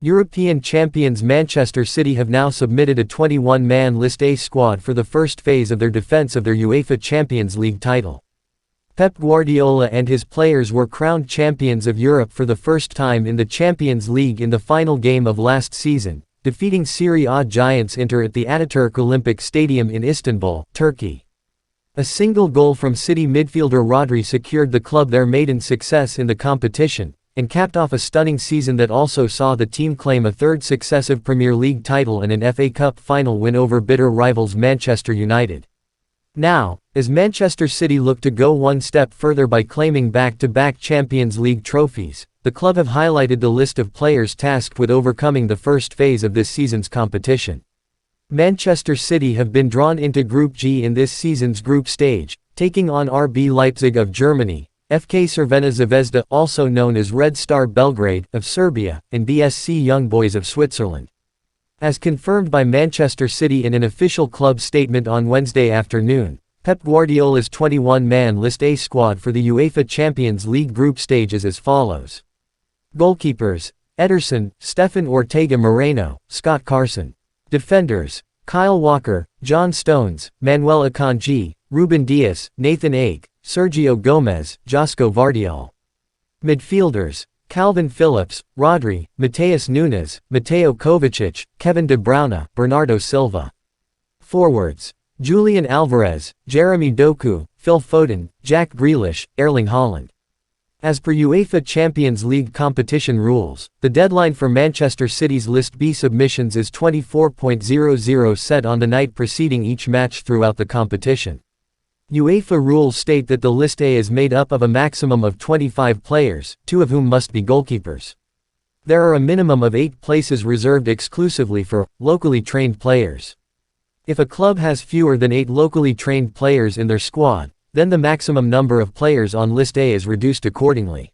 European champions Manchester City have now submitted a 21-man List A squad for the first phase of their defense of their UEFA Champions League title. Pep Guardiola and his players were crowned champions of Europe for the first time in the Champions League in the final game of last season, defeating Serie A giants Inter at the Ataturk Olympic Stadium in Istanbul, Turkey. A single goal from City midfielder Rodri secured the club their maiden success in the competition, and capped off a stunning season that also saw the team claim a third successive Premier League title and an FA Cup final win over bitter rivals Manchester United. Now, as Manchester City look to go one step further by claiming back-to-back Champions League trophies, the club have highlighted the list of players tasked with overcoming the first phase of this season's competition. Manchester City have been drawn into Group G in this season's group stage, taking on RB Leipzig of Germany, FK Crvena Zvezda, also known as Red Star Belgrade, of Serbia, and BSC Young Boys of Switzerland. As confirmed by Manchester City in an official club statement on Wednesday afternoon, Pep Guardiola's 21-man List A squad for the UEFA Champions League group stage is as follows. Goalkeepers: Ederson, Stefan Ortega Moreno, Scott Carson. Defenders: Kyle Walker, John Stones, Manuel Akanji, Ruben Dias, Nathan Ake, Sergio Gomez, Josko Vardiol. Midfielders: Calvin Phillips, Rodri, Mateus Nunes, Mateo Kovacic, Kevin De Bruyne, Bernardo Silva. Forwards: Julian Alvarez, Jeremy Doku, Phil Foden, Jack Grealish, Erling Haaland. As per UEFA Champions League competition rules, the deadline for Manchester City's List B submissions is 24:00 set on the night preceding each match throughout the competition. UEFA rules state that the List A is made up of a maximum of 25 players, 2 of whom must be goalkeepers. There are a minimum of 8 places reserved exclusively for locally trained players. If a club has fewer than 8 locally trained players in their squad, then the maximum number of players on List A is reduced accordingly.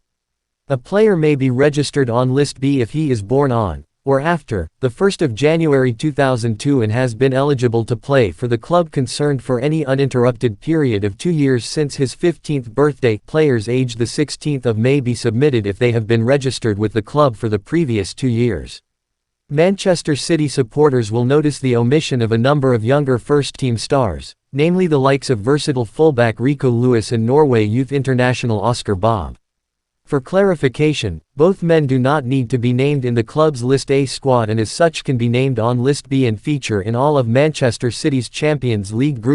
A player may be registered on List B if he is born on, or after, the 1st of January 2002 and has been eligible to play for the club concerned for any uninterrupted period of 2 years since his 15th birthday. Players aged the 16th of May be submitted if they have been registered with the club for the previous 2 years. Manchester City supporters will notice the omission of a number of younger first-team stars, namely the likes of versatile fullback Rico Lewis and Norway youth international Oscar Bob. For clarification, both men do not need to be named in the club's List A squad and as such can be named on List B and feature in all of Manchester City's Champions League group